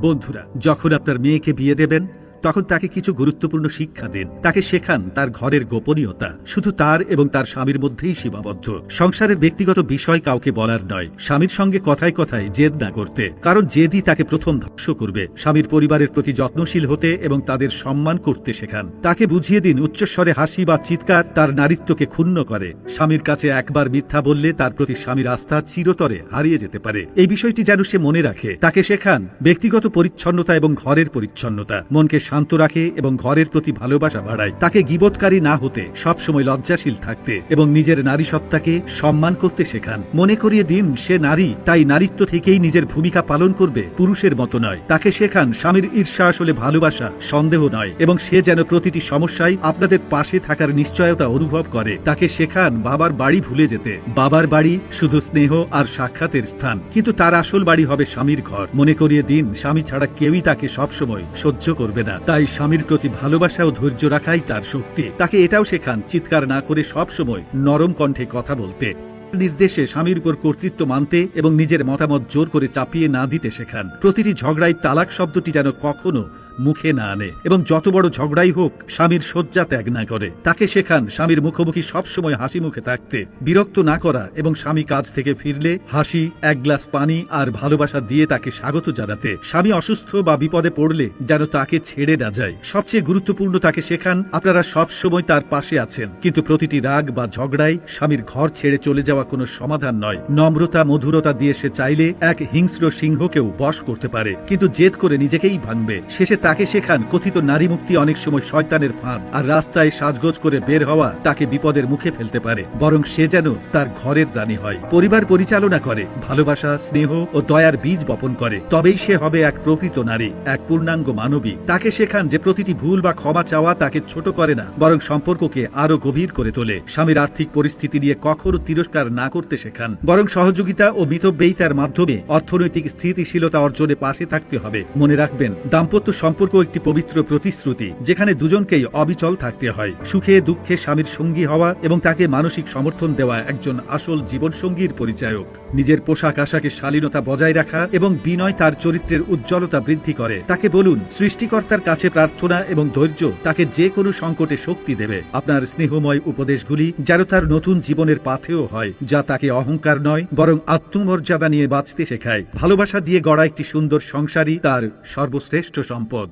বন্ধুরা, যখন আপনার মেয়েকে বিয়ে দেবেন তখন তাকে কিছু গুরুত্বপূর্ণ শিক্ষা দিন। তাকে শেখান তার ঘরের গোপনীয়তা শুধু তার এবং তার স্বামীর মধ্যেই সীমাবদ্ধ। সংসারের ব্যক্তিগত বিষয় কাউকে বলার নয়। স্বামীর সঙ্গে কথায় কথায় জেদ না করতে, কারণ জেদই তাকে প্রথম ধ্বংস করবে। স্বামীর পরিবারের প্রতি যত্নশীল হতে এবং তাদের সম্মান করতে শেখান। তাকে বুঝিয়ে দিন উচ্চস্বরে হাসি বা চিৎকার তার নারীত্বকে ক্ষুণ্ণ করে। স্বামীর কাছে একবার মিথ্যা বললে তার প্রতি স্বামীর আস্থা চিরতরে হারিয়ে যেতে পারে। এই বিষয়টি যেন সে মনে রাখে। তাকে শেখান ব্যক্তিগত পরিচ্ছন্নতা এবং ঘরের পরিচ্ছন্নতা মনকে শান্ত রাখে এবং ঘরের প্রতি ভালোবাসা বাড়ায়। তাকে গীবতকারী না হতে, সবসময় লজ্জাশীল থাকতে এবং নিজের নারী সত্তাকে সম্মান করতে শেখান। মনে করিয়ে দিন সে নারী, তাই নারীত্ব থেকেই নিজের ভূমিকা পালন করবে, পুরুষের মতো নয়। তাকে শেখান স্বামীর ঈর্ষা আসলে ভালোবাসা, সন্দেহ নয়, এবং সে যেন প্রতিটি সমস্যায় আপনাদের পাশে থাকার নিশ্চয়তা অনুভব করে। তাকে শেখান বাবার বাড়ি ভুলে যেতে। বাবার বাড়ি শুধু স্নেহ আর সাক্ষাতের স্থান, কিন্তু তার আসল বাড়ি হবে স্বামীর ঘর। মনে করিয়ে দিন স্বামী ছাড়া কেউই তাকে সবসময় সহ্য করবে না, তাই স্বামীর প্রতি ভালোবাসা ও ধৈর্য রাখাই তার শক্তি। তাকে এটাও শেখান চিৎকার না করে সবসময় নরম কণ্ঠে কথা বলতে। নির্দেশে স্বামীর উপর কর্তৃত্ব মানতে এবং নিজের মতামত জোর করে চাপিয়ে না দিতে শেখান। প্রতিটি ঝগড়ায় তালাক শব্দটি যেন কখনো মুখে না আনে এবং যত বড় ঝগড়াই হোক স্বামীর শয্যা ত্যাগ না করে। তাকে শেখান স্বামীর মুখোমুখি সবসময় হাসি মুখে থাকতে, বিরক্ত না করা এবং স্বামী কাজ থেকে ফিরলে হাসি, এক গ্লাস পানি আর ভালোবাসা দিয়ে তাকে স্বাগত জানাতে। স্বামী অসুস্থ বা বিপদে পড়লে যেন তাকে ছেড়ে না যায়। সবচেয়ে গুরুত্বপূর্ণ, তাকে শেখান আপনারা সবসময় তার পাশে আছেন, কিন্তু প্রতিটি রাগ বা ঝগড়ায় স্বামীর ঘর ছেড়ে চলে যাওয়া কোনো সমাধান নয়। নম্রতা, মধুরতা দিয়ে সে চাইলে এক হিংস্র সিংহকেও বশ করতে পারে, কিন্তু জেদ করে নিজেকেই ভাঙবে। শেষে তাকে শেখান কথিত নারী মুক্তি অনেক সময় শয়তানের ফাঁদ, আর রাস্তায় সাজগোজ করে বের হওয়া তাকে বিপদের মুখে ফেলতে পারে। বরং সে যেন তার ঘরের রানী হয়, পরিবার পরিচালনা করে, ভালোবাসা, স্নেহ ও দয়ার বীজ বপন করে। তবেই সে হবে এক প্রকৃত নারী, এক পূর্ণাঙ্গ মানবী। তাকে শেখান যে প্রতিটি ভুল বা ক্ষমা চাওয়া তাকে ছোট করে না, বরং সম্পর্ককে আরো গভীর করে তোলে। স্বামীর আর্থিক পরিস্থিতি নিয়ে কখনো তিরস্কার না করতে শেখান, বরং সহযোগিতা ও মিতব্যয়িতার মাধ্যমে অর্থনৈতিক স্থিতিশীলতা অর্জনে পাশে থাকতে হবে। মনে রাখবেন, দাম্পত্য সম্পর্ক একটি পবিত্র প্রতিশ্রুতি, যেখানে দুজনকেই অবিচল থাকতে হয়। সুখে দুঃখে স্বামীর সঙ্গী হওয়া এবং তাকে মানসিক সমর্থন দেওয়া একজন আসল জীবনসঙ্গীর পরিচায়ক। নিজের পোশাক আশাকে শালীনতা বজায় রাখা এবং বিনয় তার চরিত্রের উজ্জ্বলতা বৃদ্ধি করে। তাকে বলুন সৃষ্টিকর্তার কাছে প্রার্থনা এবং ধৈর্য তাকে যে কোনো সংকটে শক্তি দেবে। আপনার স্নেহময় উপদেশগুলি যেন তার নতুন জীবনের পাথেয় হয়, যা তাকে অহংকার নয় বরং আত্মমর্যাদা নিয়ে বাঁচতে শেখায়। ভালোবাসা দিয়ে গড়া একটি সুন্দর সংসারই তার সর্বশ্রেষ্ঠ সম্পদ।